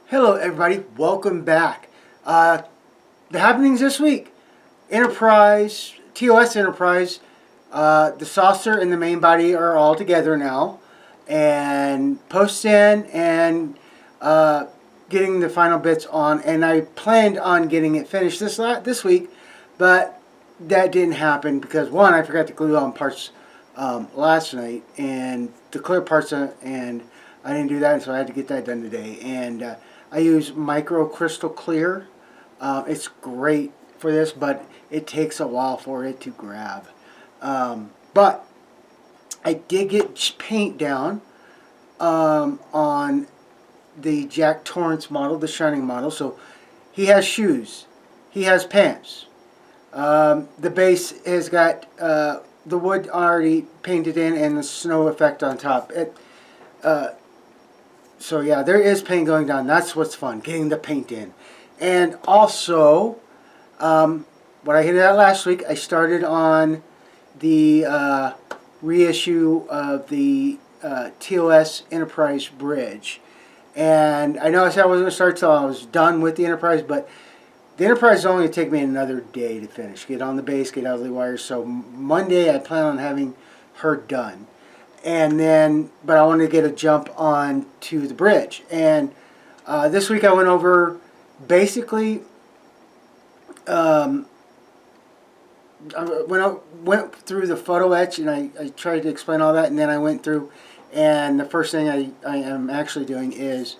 Hello everybody, welcome back. The happenings this week. Enterprise, TOS Enterprise, the saucer and the main body are all together now. And post-in and getting the final bits on. And I planned on getting it finished this week, but that didn't happen because one, I forgot to glue on parts last night and the clear parts and I didn't do that, so I had to get that done today. And I use micro crystal clear. It's great for this, but it takes a while for it to grab. But I did get paint down on the Jack Torrance model, the Shining model. So he has shoes, he has pants. The base has got the wood already painted in and the snow effect on top. So yeah, there is paint going down. That's what's fun, getting the paint in. And also, what I hinted at last week, I started on the reissue of the TOS Enterprise Bridge. And I know I said I wasn't going to start till I was done with the Enterprise, but the Enterprise is only going to take me another day to finish. Get on the base, get out of the wires. So Monday I plan on having her done. And then, but I wanted to get a jump on to the bridge. And this week I went over basically, I went through the photo etch and I tried to explain all that. And then I went through, and the first thing I am actually doing is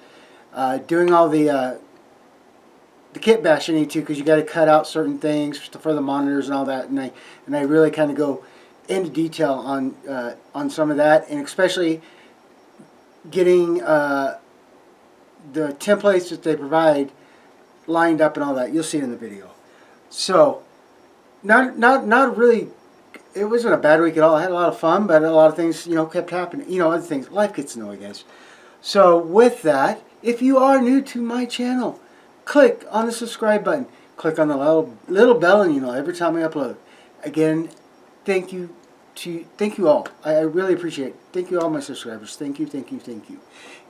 doing all the kit bash you need to, because you got to cut out certain things for the monitors and all that. And I really kind of go into detail on some of that, and especially getting the templates that they provide lined up and all that. You'll see it in the video. So not really, it wasn't a bad week at all. I had a lot of fun, but a lot of things, kept happening. Other things. Life gets in the way, guys. So with that, if you are new to my channel, click on the subscribe button. Click on the little bell, and every time I upload. Again, thank you all. I really appreciate it. Thank you all my subscribers. Thank you.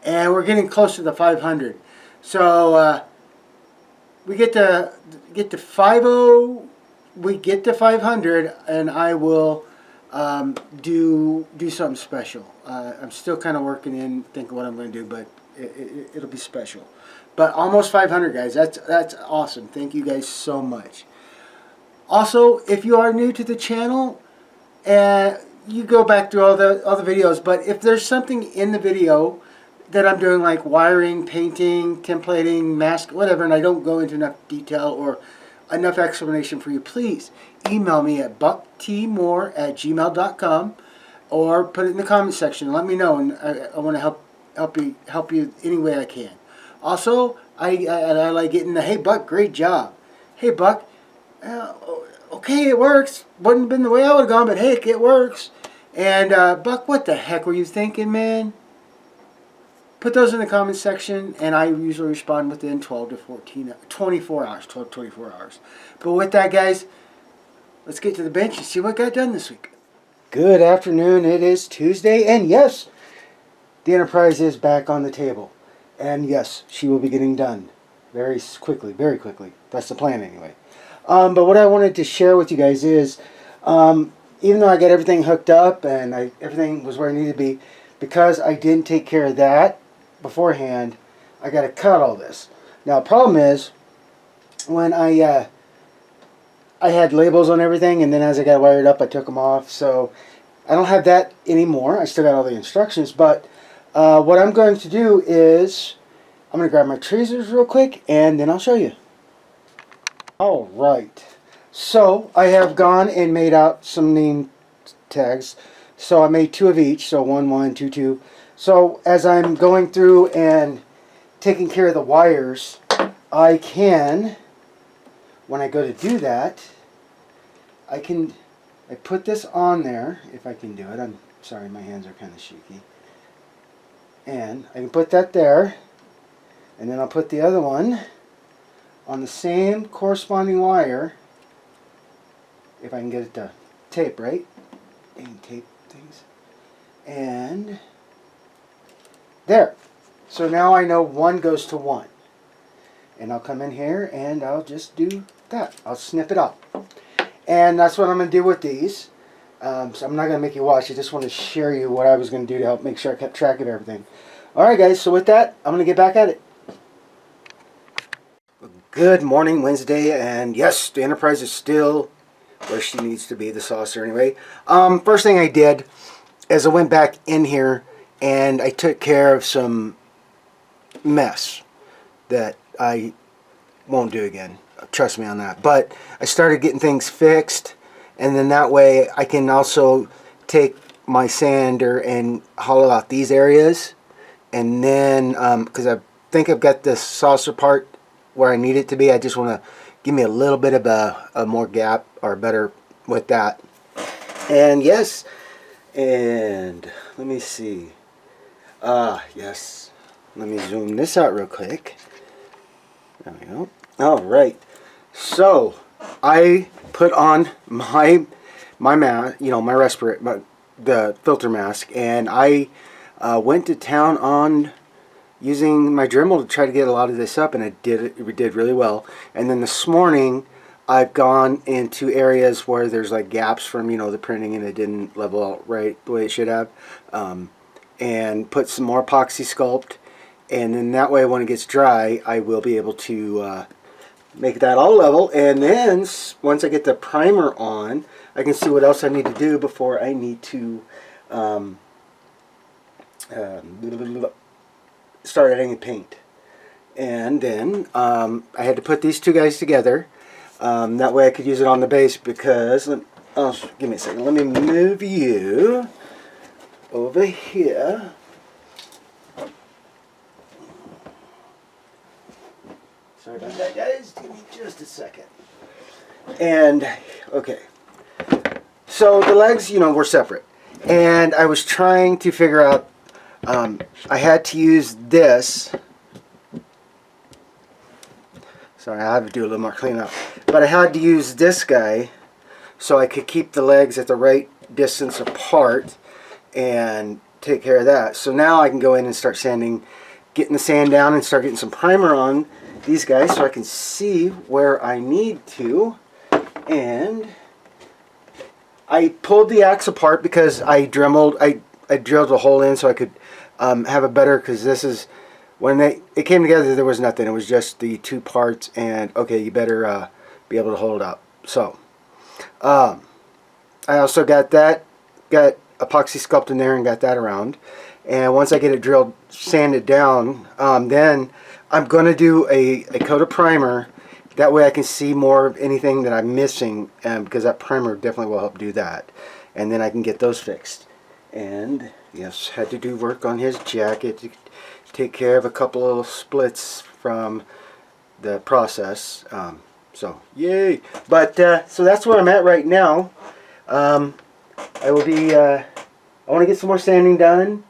And we're getting close to the 500. So we get to 50. We get to 500, and I will do something special. I'm still kind of working in thinking what I'm going to do, but it'll be special. But almost 500, guys. That's awesome. Thank you guys so much. Also, if you are new to the channel, you go back through all the videos, but if there's something in the video that I'm doing, like wiring, painting, templating, mask, whatever, and I don't go into enough detail or enough explanation for you, please email me at bucktmore@gmail.com or put it in the comment section. Let me know, and I want to help you any way I can. Also, I like getting the, "Hey Buck, great job. Hey Buck, okay, it works. Wouldn't have been the way I would have gone, but hey, it works." And Buck, what the heck were you thinking, man? Put those in the comment section, and I usually respond within 12 to 24 hours. But with that, guys, let's get to the bench and see what got done this week. Good afternoon. It is Tuesday, and yes, the Enterprise is back on the table. And yes, she will be getting done very quickly. That's the plan anyway. But what I wanted to share with you guys is, even though I got everything hooked up and everything was where it needed to be, because I didn't take care of that beforehand, I got to cut all this. Now, the problem is, when I had labels on everything, and then as I got wired up, I took them off. So I don't have that anymore. I still got all the instructions, but what I'm going to do is I'm going to grab my tweezers real quick, and then I'll show you. Alright, so I have gone and made out some name tags. So I made 2 of each, so 1, 1, 2, 2. So as I'm going through and taking care of the wires, I can, when I go to do that, I put this on there, if I can do it. I'm sorry, my hands are kind of shaky. And I can put that there, and then I'll put the other one on the same corresponding wire, if I can get it to tape right. Dang tape things. And there. So now I know one goes to one. and I'll come in here and I'll just do that. I'll snip it off. And that's what I'm going to do with these. So I'm not going to make you watch. I just want to share you what I was going to do to help make sure I kept track of everything. Alright guys, so with that, I'm going to get back at it. Good morning, Wednesday, and yes, the Enterprise is still where she needs to be, the saucer anyway. First thing I did is I went back in here and I took care of some mess that I won't do again. Trust me on that. But I started getting things fixed, and then that way I can also take my sander and hollow out these areas, and then because I think I've got the saucer part where I need it to be. I just want to give me a little bit of a more gap, or better with that. And yes, and let me see. Yes, let me zoom this out real quick. There we go. All right. So I put on my mask, you know, my respirator, the filter mask, and I went to town on using my Dremel to try to get a lot of this up, and it did really well. And then this morning I've gone into areas where there's like gaps from, you know, the printing, and it didn't level out right the way it should have, and put some more epoxy sculpt, and then that way when it gets dry I will be able to make that all level. And then once I get the primer on, I can see what else I need to do before I need to start adding paint. And then I had to put these two guys together, that way I could use it on the base, because give me a second, let me move you over here. Sorry about that, guys. Give me just a second. And okay, so the legs, you know, were separate, and I was trying to figure out, I had to use this. Sorry, I have to do a little more cleanup. But I had to use this guy so I could keep the legs at the right distance apart and take care of that. So now I can go in and start sanding, getting the sand down, and start getting some primer on these guys so I can see where I need to. And I pulled the axe apart because I drilled a hole in so I could have a better, because this is, when it came together there was nothing, it was just the two parts, and okay, you better be able to hold it up. So I also got epoxy sculpt in there and got that around, and once I get it drilled, sanded down, then I'm going to do a coat of primer. That way I can see more of anything that I'm missing, because that primer definitely will help do that, and then I can get those fixed. And yes, had to do work on his jacket to take care of a couple little splits from the process. So yay! But so that's where I'm at right now. I will be. I want to get some more sanding done,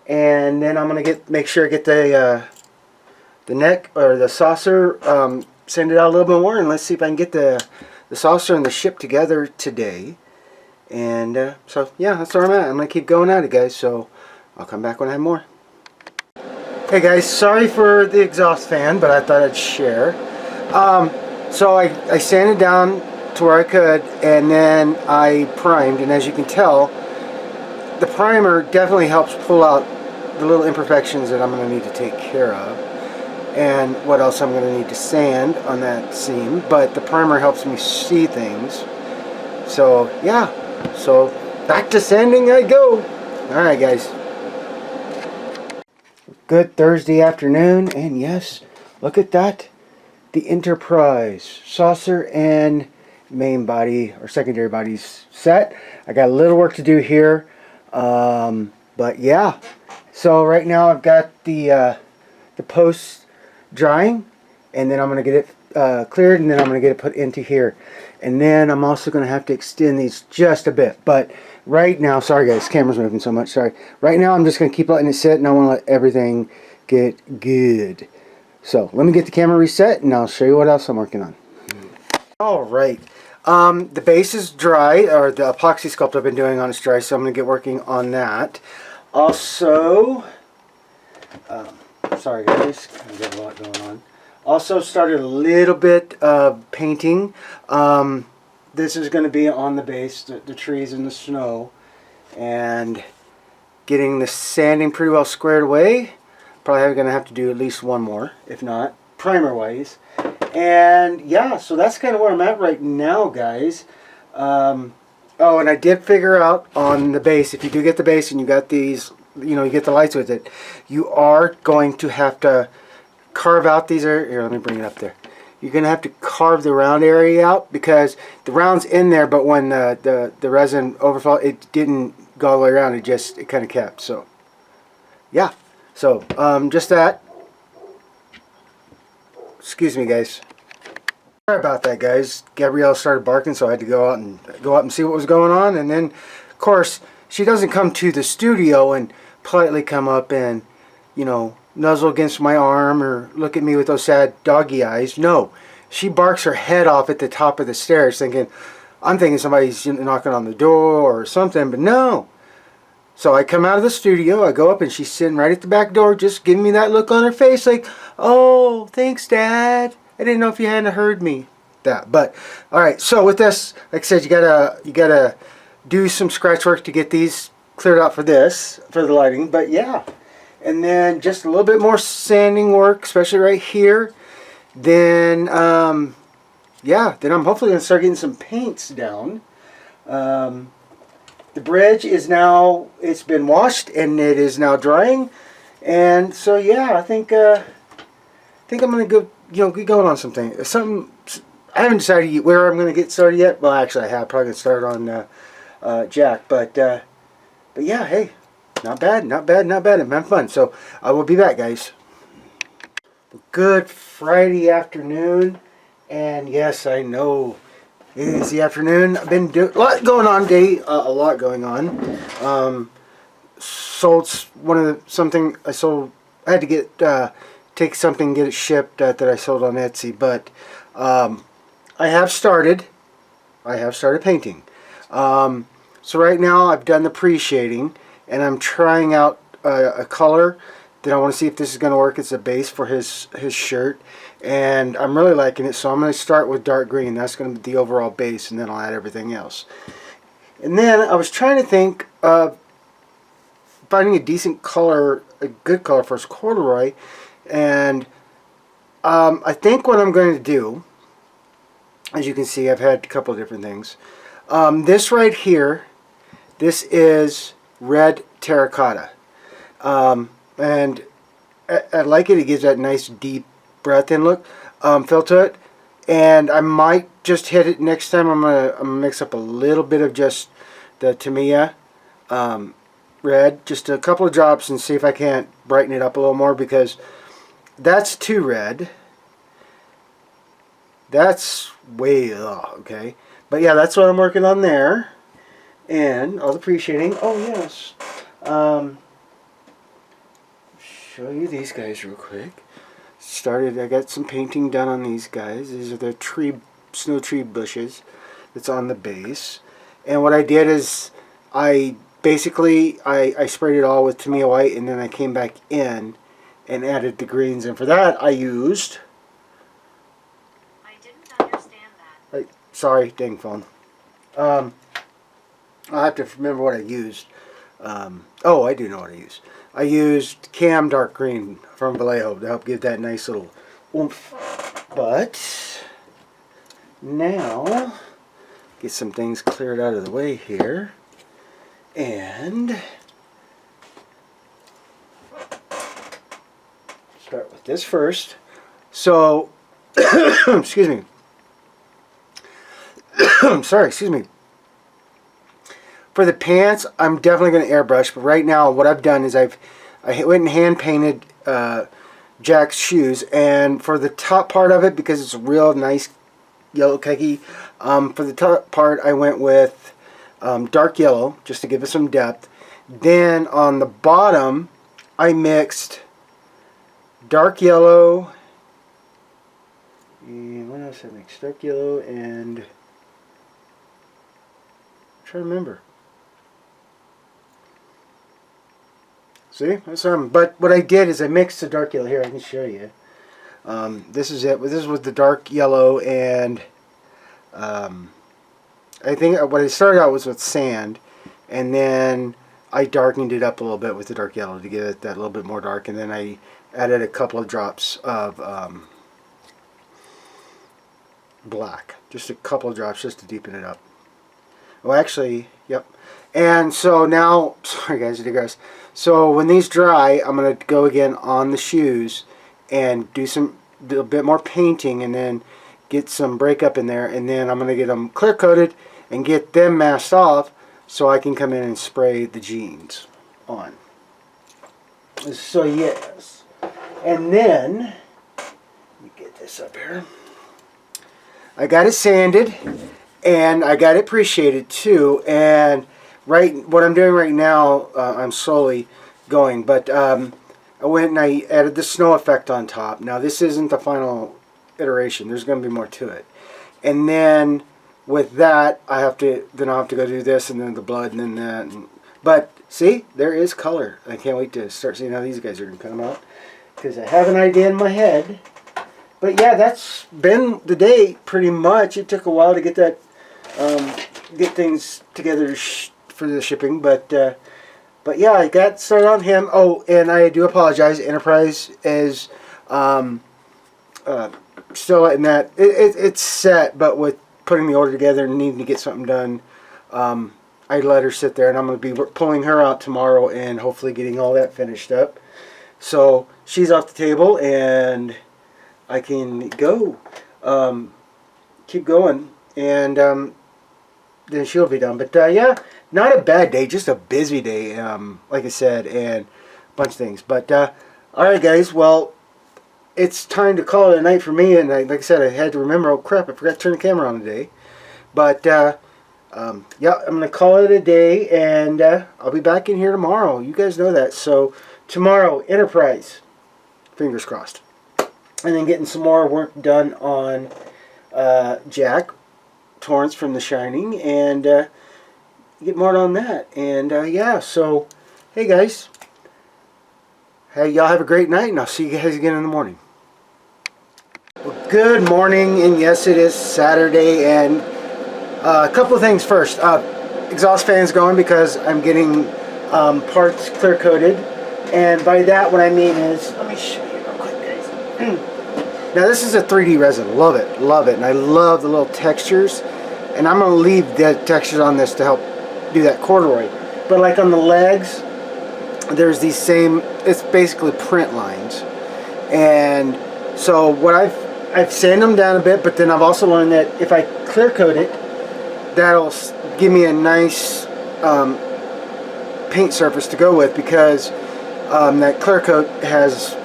and then I'm gonna make sure I get the neck, or the saucer, sanded out a little bit more, and let's see if I can get the saucer and the ship together today. And so yeah, that's where I'm at. I'm gonna keep going at it, guys, so I'll come back when I have more. Hey guys, sorry for the exhaust fan, but I thought I'd share. So I sanded down to where I could, and then I primed, and as you can tell, the primer definitely helps pull out the little imperfections that I'm going to need to take care of, and what else I'm going to need to sand on that seam. But the primer helps me see things. So yeah, so back to sanding I go. Alright guys, good Thursday afternoon, and yes, look at that, the Enterprise saucer and main body, or secondary bodies set. I got a little work to do here, but yeah. So right now I've got the posts drying, and then I'm going to get it cleared, and then I'm going to get it put into here. And then I'm also going to have to extend these just a bit. But right now, sorry guys, camera's moving so much, sorry. Right now I'm just going to keep letting it sit, and I want to let everything get good. So let me get the camera reset, and I'll show you what else I'm working on. Alright, the base is dry, or the epoxy sculpt I've been doing on is dry, so I'm going to get working on that. Also, sorry guys, I've got a lot going on. Also started a little bit of painting. This is going to be on the base, the trees and the snow, and getting the sanding pretty well squared away. Probably going to have to do at least one more, if not primer wise. And yeah, so that's kind of where I'm at right now, guys. Oh, and I did figure out on the base, if you do get the base and you got these, you know, you get the lights with it, you are going to have to carve out these areas. Here, let me bring it up there. You're going to have to carve the round area out because the round's in there, but when the resin overflowed, it didn't go all the way around. It kind of kept. So, yeah. So, just that. Excuse me, guys. Sorry about that, guys. Gabrielle started barking, so I had to go out and see what was going on. And then, of course, she doesn't come to the studio and politely come up and, you know, nuzzle against my arm or look at me with those sad doggy eyes. No, she barks her head off at the top of the stairs, I'm thinking somebody's knocking on the door or something, but no. So I come out of the studio, I go up, and she's sitting right at the back door, just giving me that look on her face, like, "Oh, thanks, Dad. I didn't know if you hadn't heard me." But all right. So with this, like I said, you gotta do some scratch work to get these cleared out for the lighting. But yeah, and then just a little bit more sanding work, especially right here. Then yeah, then I'm hopefully gonna start getting some paints down. The bridge is now, it's been washed and it is now drying, and so yeah, I think I'm gonna go, get going on something. I haven't decided where I'm gonna get started yet. Well, actually, I have. Probably gonna start on Jack, but yeah, hey, not bad. I'm having fun. So I will be back, guys. Good Friday afternoon, and yes, I know it is the afternoon. I've been doing a lot going on today. A lot going on. Sold something I sold. I had to get take something, get it shipped that I sold on Etsy, but I have started painting. So right now I've done the pre-shading, and I'm trying out a color that I want to see if this is going to work as a base for his shirt, and I'm really liking it. So I'm going to start with dark green. That's going to be the overall base, and then I'll add everything else. And then I was trying to think of finding a decent color, a good color for his corduroy, and I think what I'm going to do, as you can see, I've had a couple of different things. This right here, this is red terracotta. And I like it. It gives that nice deep breath-in look, feel to it. And I might just hit it next time. I'm gonna mix up a little bit of just the T.B.I. red, just a couple of drops, and see if I can't brighten it up a little more, because that's too red. That's way okay. But yeah, that's what I'm working on there. And all the pre-shading. Oh yes. Show you these guys real quick. I got some painting done on these guys. These are the snow tree bushes that's on the base. And what I did is I sprayed it all with T.B.I. white, and then I came back in and added the greens. And for that I used, sorry, dang phone. I'll have to remember what I used. Oh, I do know what I used. I used Cam Dark Green from Vallejo to help give that nice little oomph. But now, get some things cleared out of the way here. And start with this first. So, excuse me. Sorry, excuse me. For the pants, I'm definitely going to airbrush, but right now what I've done is I went and hand painted Jack's shoes, and for the top part of it, because it's a real nice yellow khaki, for the top part I went with dark yellow, just to give it some depth. Then on the bottom, I mixed dark yellow, and what else I mixed? Dark yellow and, I'm trying to remember. See, that's but what I did is I mixed the dark yellow here. I can show you. This is it. This is with the dark yellow, and I think what I started out was with sand, and then I darkened it up a little bit with the dark yellow to give it that little bit more dark, and then I added a couple of drops of black, just a couple of drops just to deepen it up. Well, actually, yep. And so now, sorry guys, I digress. So when these dry, I'm going to go again on the shoes and do a bit more painting, and then get some breakup in there, and then I'm going to get them clear coated and get them masked off so I can come in and spray the jeans on. So yes. And then, let me get this up here. I got it sanded, and I got it pre-shaded too, and what I'm doing right now, I'm slowly going, but I went and I added the snow effect on top. Now this isn't the final iteration, there's going to be more to it. And then with that, I'll have to go do this, and then the blood, and then that. But see, there is color. I can't wait to start seeing how these guys are going to come out, because I have an idea in my head. But yeah, that's been the day pretty much. It took a while to get that, get things together for the shipping, but yeah, I got started on him. Oh, and I do apologize. Enterprise is still in that it's set, but with putting the order together and needing to get something done, I let her sit there, and I'm going to be pulling her out tomorrow and hopefully getting all that finished up. So she's off the table, and I can go, keep going, and then she'll be done. But yeah, not a bad day, just a busy day, like I said, and a bunch of things. But alright guys, well, it's time to call it a night for me, and like I said, I had to remember, oh crap, I forgot to turn the camera on today. But yeah, I'm going to call it a day, and I'll be back in here tomorrow. You guys know that. So tomorrow, Enterprise, fingers crossed. And then getting some more work done on Jack Torrance from The Shining, and get more on that. And yeah, so hey guys, hey, y'all have a great night, and I'll see you guys again in the morning. Well, good morning, and yes, it is Saturday, and a couple of things first. Exhaust fans going because I'm getting parts clear coated, and by that what I mean is, let me show you real quick guys. Now this is a 3D resin, love it, and I love the little textures, and I'm going to leave the textures on this to help do that corduroy. But like on the legs, there's these same, it's basically print lines, and so what I've sanded them down a bit, but then I've also learned that if I clear coat it, that'll give me a nice paint surface to go with, because that clear coat has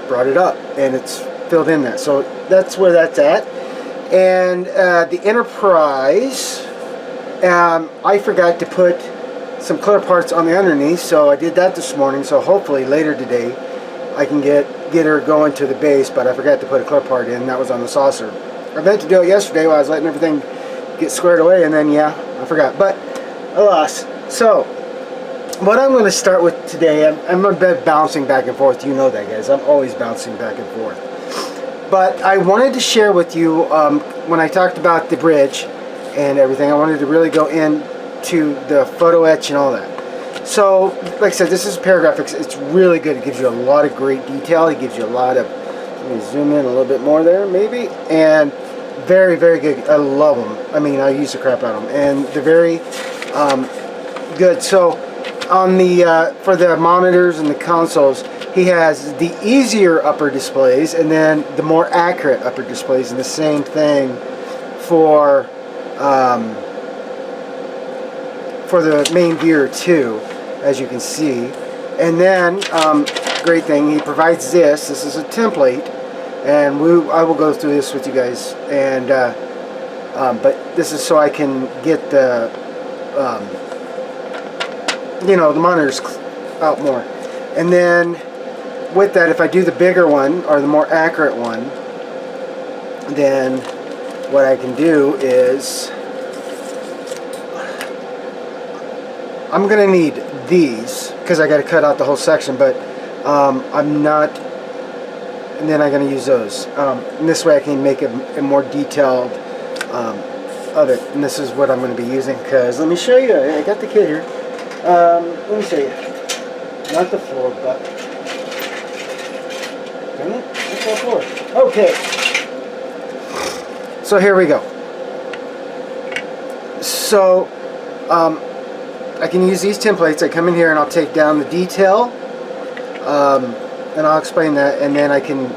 brought it up and it's filled in that. So that's where that's at. And the Enterprise, I forgot to put some clear parts on the underneath, so I did that this morning. So hopefully later today I can get her going to the base, but I forgot to put a clear part in. That was on the saucer. I meant to do it yesterday while I was letting everything get squared away, and then yeah, I forgot, but alas. So what I'm going to start with today, I'm a bit bouncing back and forth. You know that, guys. I'm always bouncing back and forth. But I wanted to share with you, when I talked about the bridge and everything, I wanted to really go into the photo etch and all that. So, like I said, this is paragraph. It's really good. It gives you a lot of great detail. It gives you a lot of, let me zoom in a little bit more there, maybe, and very, very good. I love them. I mean, I use the crap out of them, and they're very good. So, on the for the monitors and the consoles, he has the easier upper displays, and then the more accurate upper displays, and the same thing for the main viewer too, as you can see. And then great thing, he provides this. This is a template, and I will go through this with you guys. And but this is so I can get the you know, the monitors out more. And then with that, if I do the bigger one or the more accurate one, then what I can do is I'm gonna need these because I got to cut out the whole section, but I'm not and then I'm going to use those. And this way I can make a more detailed of it. And this is what I'm going to be using, because let me show you. I got the kit here. Let me show you. Not the floor, but dang it, that's the floor. Okay. So here we go. So I can use these templates. I come in here and I'll take down the detail, and I'll explain that, and then I can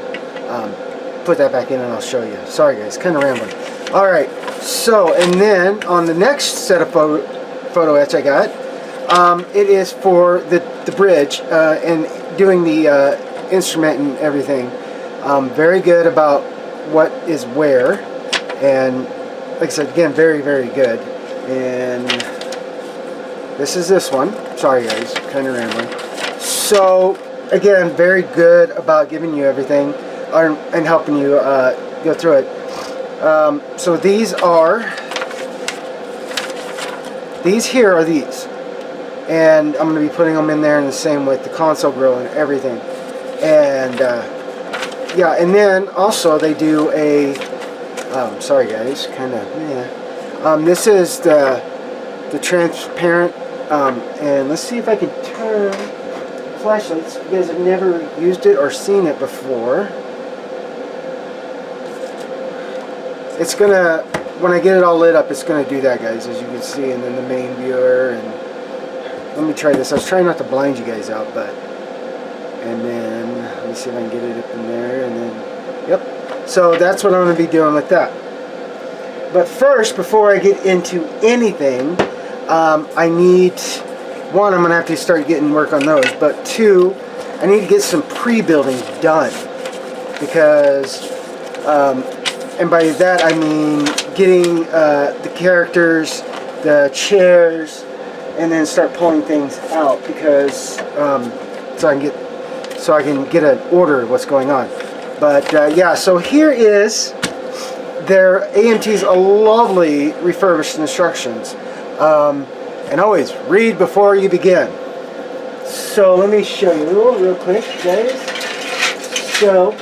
put that back in and I'll show you. Sorry guys, kind of rambling. Alright, so and then on the next set of photo etch I got, it is for the bridge and doing the instrument and everything. Very good about what is where, and like I said, again, very, very good. And this is this one. Sorry guys, kind of rambling. So again, very good about giving you everything and helping you go through it. So these here are these, and I'm going to be putting them in there, and the same with the console grill and everything. And yeah, and then also they do a sorry guys, kind of this is the transparent, and let's see if I can turn flashlights. You guys have never used it or seen it before. It's gonna, when I get it all lit up, it's gonna do that, guys, as you can see, and then the main viewer. And let me try this. I was trying not to blind you guys out, but, and then let me see if I can get it up in there, and then, yep. So that's what I'm gonna be doing with that. But first, before I get into anything, I need, one, I'm gonna have to start getting work on those, but two, I need to get some pre-building done, because and by that I mean getting the characters, the chairs, and then start pulling things out, because so I can get an order of what's going on. But yeah, so here is their AMT's lovely refurbished instructions. And always read before you begin. So let me show you real quick, guys. So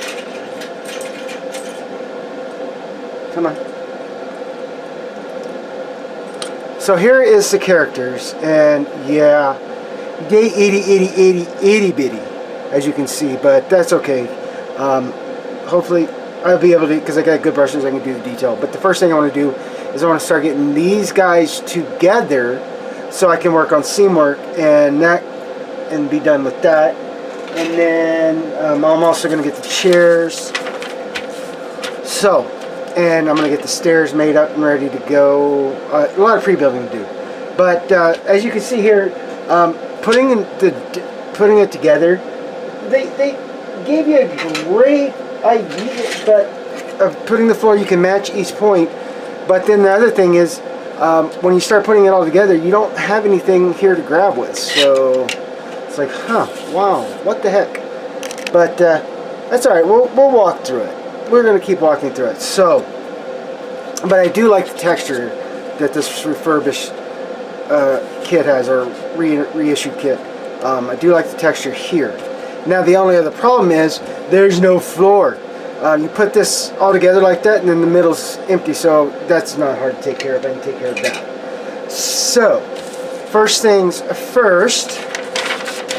come on. So here is the characters, and yeah, they itty bitty, as you can see, but that's okay. Hopefully I'll be able to, because I got good brushes, I can do the detail. But the first thing I want to do is I want to start getting these guys together so I can work on seam work and that, and be done with that. And then I'm also going to get the chairs. So, and I'm going to get the stairs made up and ready to go. A lot of pre-building to do. But as you can see here, putting it together, they gave you a great idea, but of putting the floor, you can match each point. But then the other thing is, when you start putting it all together, you don't have anything here to grab with. So it's like, huh, wow, what the heck? But that's all right. We'll walk through it. We're gonna keep walking through it. So, but I do like the texture that this refurbished kit has, or reissued kit. I do like the texture here. Now the only other problem is there's no floor. You put this all together like that, and then the middle's empty, so that's not hard to take care of. I can take care of that. So, first things first,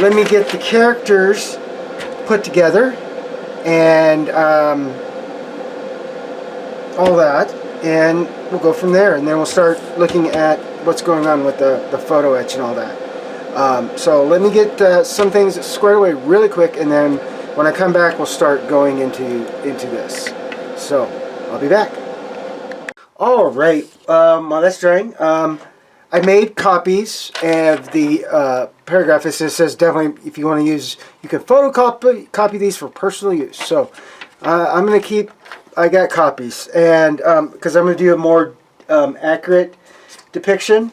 let me get the characters put together, and all that, and we'll go from there, and then we'll start looking at what's going on with the photo etch and all that. So let me get some things squared away really quick, and then when I come back, we'll start going into this. So, I'll be back. Alright, while that's drying, I made copies of the paragraph. It says definitely, if you want to use, you can photocopy these for personal use. So, I'm going to keep, I got copies, and because I'm going to do a more accurate depiction,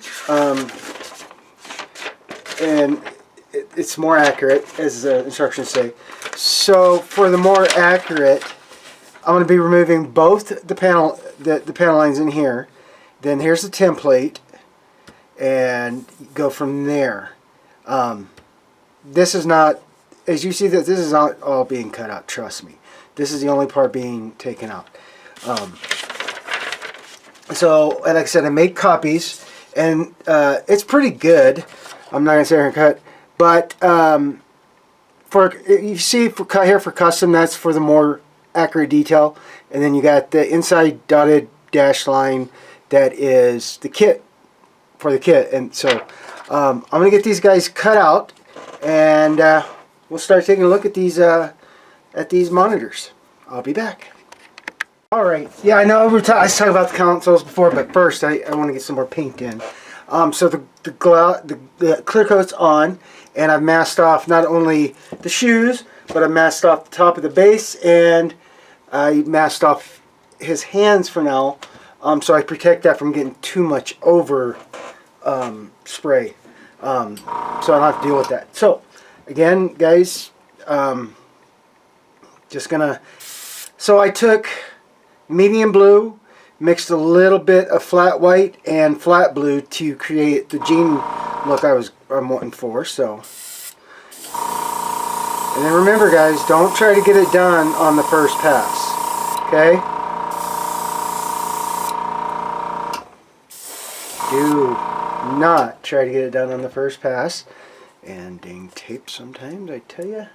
and it's more accurate, as the instructions say. So for the more accurate, I'm going to be removing both the panel lines in here. Then here's the template, and go from there. This is not, as you see, that this is not all being cut out. Trust me. This is the only part being taken out. So, like I said, I made copies, and it's pretty good. I'm not gonna say here cut, but for you see for cut here for custom, that's for the more accurate detail, and then you got the inside dotted dash line that is the kit for the kit. And so I'm gonna get these guys cut out, and we'll start taking a look at these monitors. I'll be back. All right. Yeah, I know I was talking about the consoles before, but first I want to get some more paint in. So the clear coat's on, and I've masked off not only the shoes, but I masked off the top of the base, and I masked off his hands for now, so I protect that from getting too much over spray, so I don't have to deal with that. So again, guys, just gonna. So I took medium blue, mixed a little bit of flat white and flat blue to create the jean look I'm wanting for. So, and then remember, guys, don't try to get it done on the first pass. Okay? Do not try to get it done on the first pass. And dang tape sometimes, I tell you.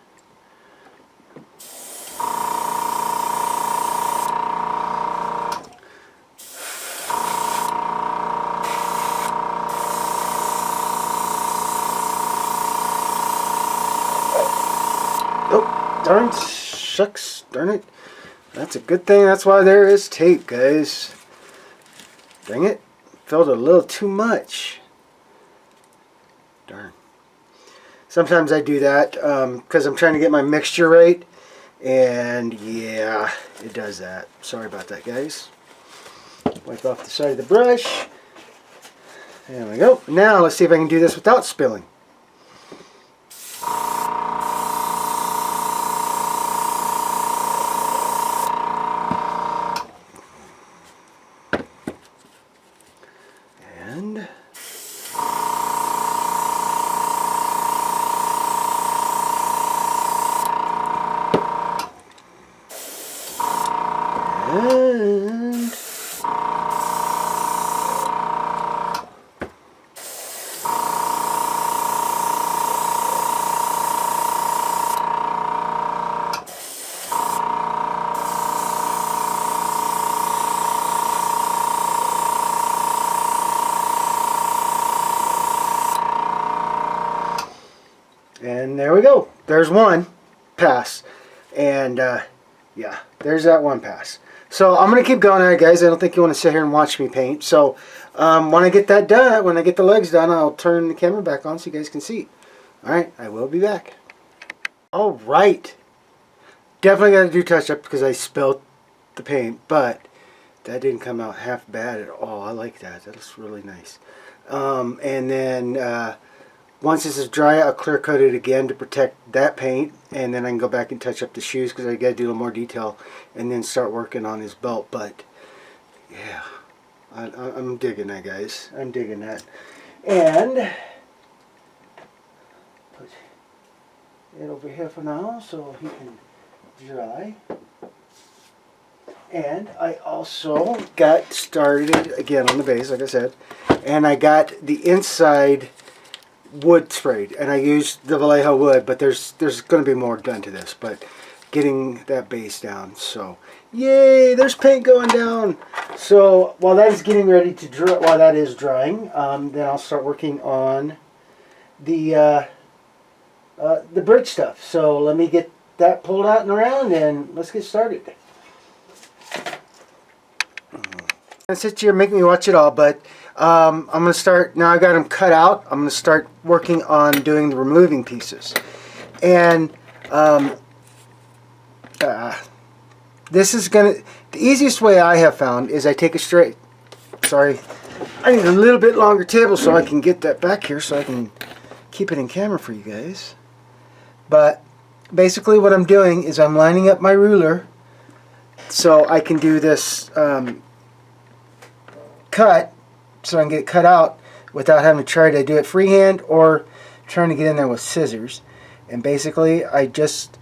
Oh, darn, shucks, darn it. That's a good thing. That's why there is tape, guys. Dang it. Filled a little too much. Darn. Sometimes I do that because I'm trying to get my mixture right. And yeah, it does that. Sorry about that, guys. Wipe off the side of the brush. There we go. Now let's see if I can do this without spilling. And there we go. There's one pass. And yeah, there's that one pass. So I'm going to keep going, alright, guys. I don't think you want to sit here and watch me paint. So when I get that done, when I get the legs done, I'll turn the camera back on so you guys can see. Alright, I will be back. Alright. Definitely got to do touch up because I spilled the paint, but that didn't come out half bad at all. I like that. That looks really nice. And then once this is dry, I'll clear coat it again to protect that paint, and then I can go back and touch up the shoes because I got to do a little more detail and then start working on his belt. But yeah, I'm digging that, guys. I'm digging that. And put it over here for now so he can dry. And I also got started again on the base, like I said, and I got the inside wood sprayed, and I used the Vallejo wood, but there's going to be more done to this, but getting that base down. So yay, there's paint going down. So while that is getting ready to dry, while that is drying, then I'll start working on the bridge stuff. So let me get that pulled out and around, and let's get started. I sit here, make me watch it all, but I'm going to start, now I got them cut out, I'm going to start working on doing the removing pieces. And this is going to, the easiest way I have found is I take a straight, sorry, I need a little bit longer table so I can get that back here so I can keep it in camera for you guys. But basically what I'm doing is I'm lining up my ruler so I can do this cut, so I can get it cut out without having to try to do it freehand or trying to get in there with scissors. And basically I just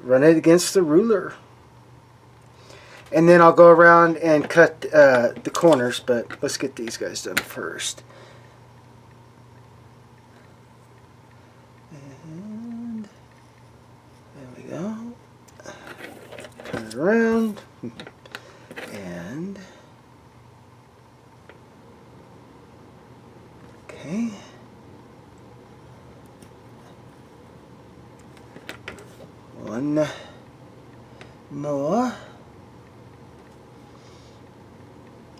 run it against the ruler. And then I'll go around and cut the corners, but let's get these guys done first. And there we go. Turn it around. And okay. One more.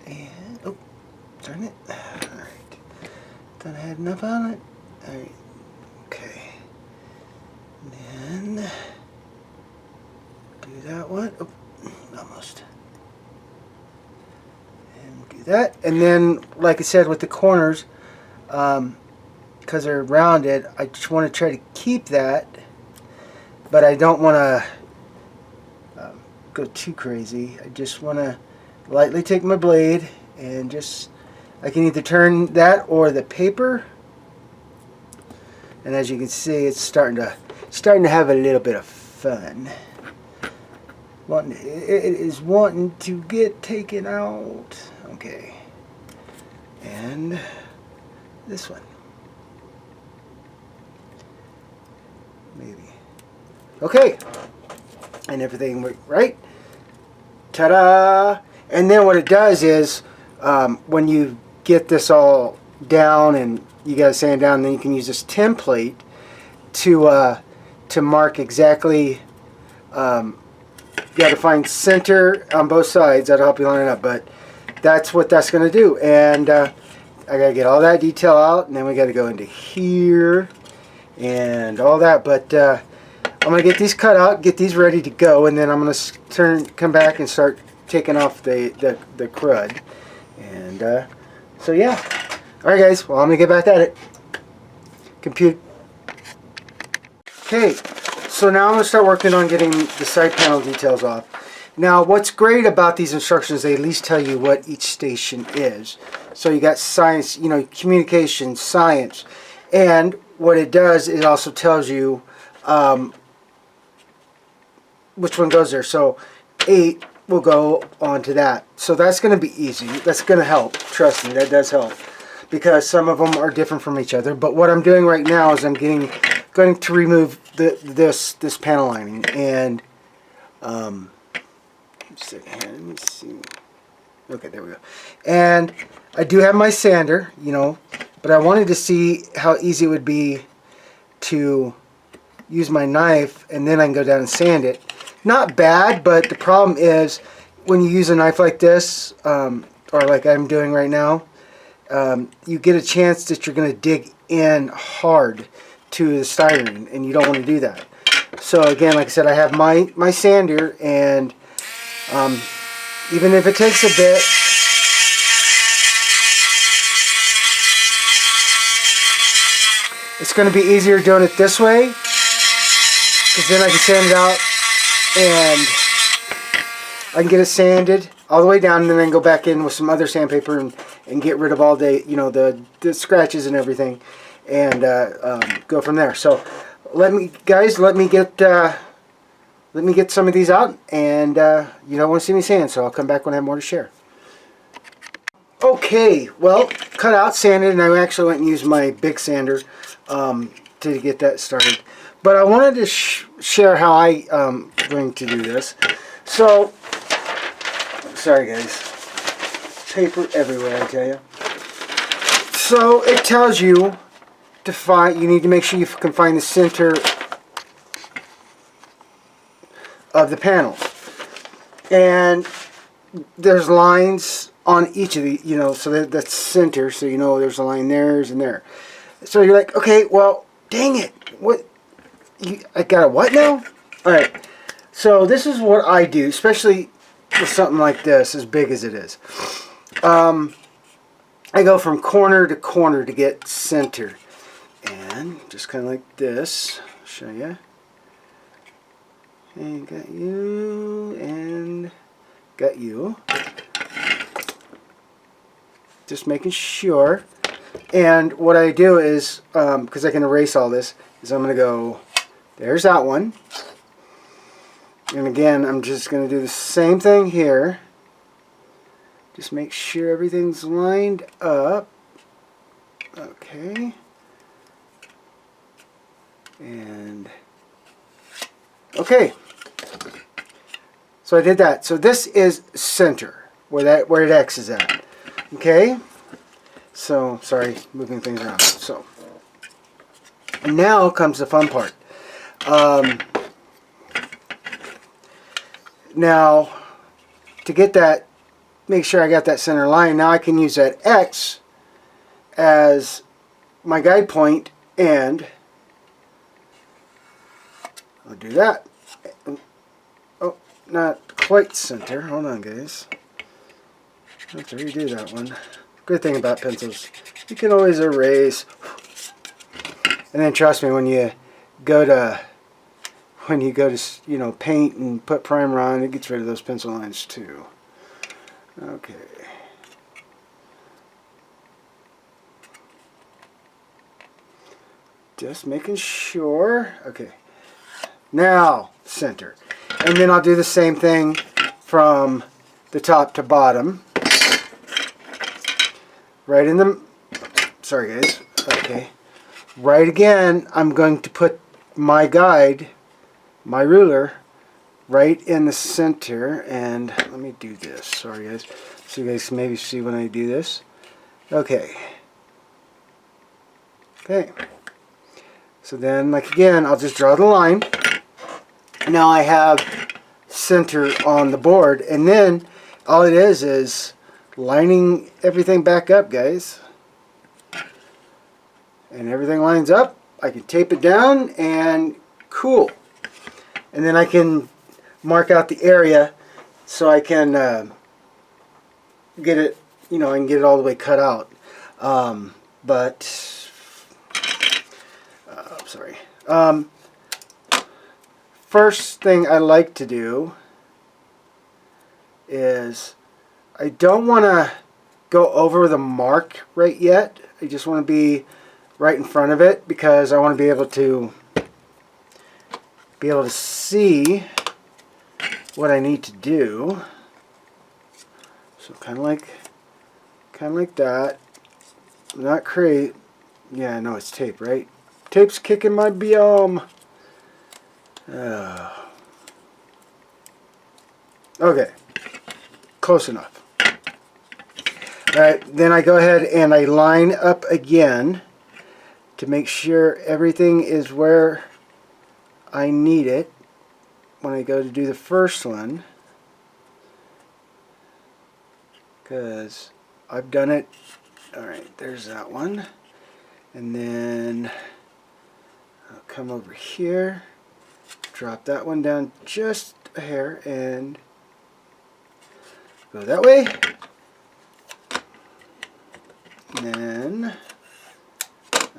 And, oh, turn it. Alright. Thought I had enough on it. Alright. Okay. And then do that one. Oh, almost. And do that. And then, like I said, with the corners, because they're rounded, I just want to try to keep that, but I don't want to go too crazy. I just want to lightly take my blade and just, I can either turn that or the paper, and as you can see, it's starting to have a little bit of fun. It is wanting to get taken out. Okay, and this one maybe. Okay, and everything went right. Ta-da! And then what it does is, when you get this all down and you got to sand down, then you can use this template to mark exactly. You got to find center on both sides. That'll help you line it up. But that's what that's going to do. And I got to get all that detail out, and then we got to go into here and all that. But I'm going to get these cut out, get these ready to go, and then I'm going to come back and start taking off the crud. And so yeah. Alright guys, well I'm going to get back at it. Compute. Okay, so now I'm going to start working on getting the side panel details off. Now what's great about these instructions, they at least tell you what each station is. So you got science, you know, communication, science, and what it does, it also tells you which one goes there. So 8 will go on to that. So that's going to be easy. That's going to help. Trust me, that does help. Because some of them are different from each other. But what I'm doing right now is I'm going to remove this panel lining. And just a second here, let me see. Okay, there we go. And I do have my sander, you know, but I wanted to see how easy it would be to use my knife, and then I can go down and sand it. Not bad, but the problem is when you use a knife like this, or like I'm doing right now, you get a chance that you're going to dig in hard to the styrene, and you don't want to do that. So again, like I said, I have my sander, and even if it takes a bit, it's going to be easier doing it this way, because then I can sand it out and I can get it sanded all the way down, and then go back in with some other sandpaper and get rid of all the, you know, the scratches and everything, and go from there. So let me get some of these out, and you don't want to see me sand, so I'll come back when I have more to share. Okay, well, cut out, sanded, and I actually went and used my big sander to get that started. But I wanted to share how I'm going to do this. So, sorry guys, paper everywhere, I tell you. So it tells you to find, you need to make sure you can find the center of the panel. And there's lines on each of the, you know, so that's center, so you know there's a line there and there. So you're like, okay, well, dang it, what? I got a what now? Alright, so this is what I do, especially with something like this, as big as it is. I go from corner to corner to get center. And just kind of like this, I'll show you. And got you, and got you. Just making sure. And what I do is, because I can erase all this, is I'm going to go, there's that one. And again, I'm just going to do the same thing here. Just make sure everything's lined up. Okay. And okay. So I did that. So this is center, where it X is at. Okay. So sorry, moving things around. So and now comes the fun part. Now to get that, make sure I got that center line. Now I can use that X as my guide point, and I'll do that. Oh, not quite center. Hold on, guys. I have to redo that one. Good thing about pencils, you can always erase. And then trust me, when you go to paint and put primer on, it gets rid of those pencil lines too. Okay. Just making sure. Okay. Now center. And then I'll do the same thing from the top to bottom. Right in the, sorry guys. Okay. Right again, I'm going to put my guide, my ruler, right in the center, and let me do this. Sorry guys. So you guys can maybe see when I do this. Okay. Okay. So then, like again, I'll just draw the line. Now I have center on the board, and then all it is lining everything back up, guys. And everything lines up. I can tape it down, and cool. And then I can mark out the area so I can get it, I can get it all the way cut out. Sorry. First thing I like to do is I don't want to go over the mark right yet. I just want to be right in front of it because I want to be able to see what I need to do. So kind of like that. Not crazy. Yeah, I know it's tape, right? Tape's kicking my bum. Okay, close enough. Alright, then I go ahead and I line up again to make sure everything is where I need it when I go to do the first one, because I've done it. Alright, there's that one. And then I'll come over here, drop that one down just a hair, and go that way. And then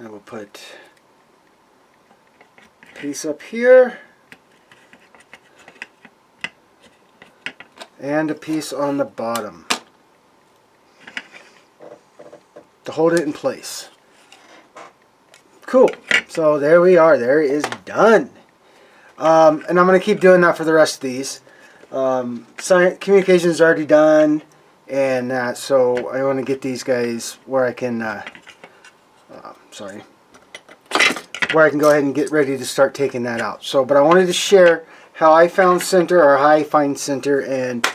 I will put a piece up here and a piece on the bottom to hold it in place. Cool. So there we are. There is done. And I'm going to keep doing that for the rest of these. Communication is already done, and so I want to get these guys where I can. Where I can go ahead and get ready to start taking that out. So, but I wanted to share how I found center, or how I find center, and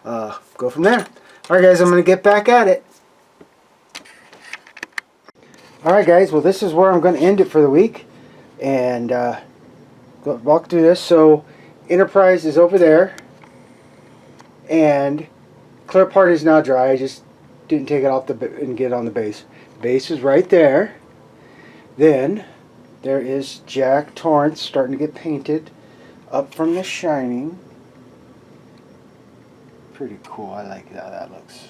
go from there. All right, guys. I'm going to get back at it. Alright guys, well this is where I'm going to end it for the week, and walk through this. So Enterprise is over there, and clear part is now dry. I just didn't take it off and get it on the base. Base is right there. Then there is Jack Torrance starting to get painted up from the Shining. Pretty cool. I like how that looks.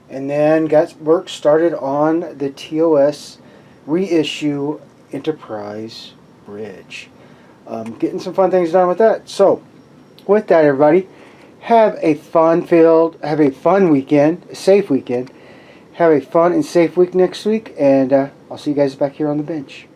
And then got work started on the TOS reissue Enterprise Bridge. Getting some fun things done with that. So, with that, everybody, have a fun weekend, a safe weekend. Have a fun and safe week next week, and I'll see you guys back here on the bench.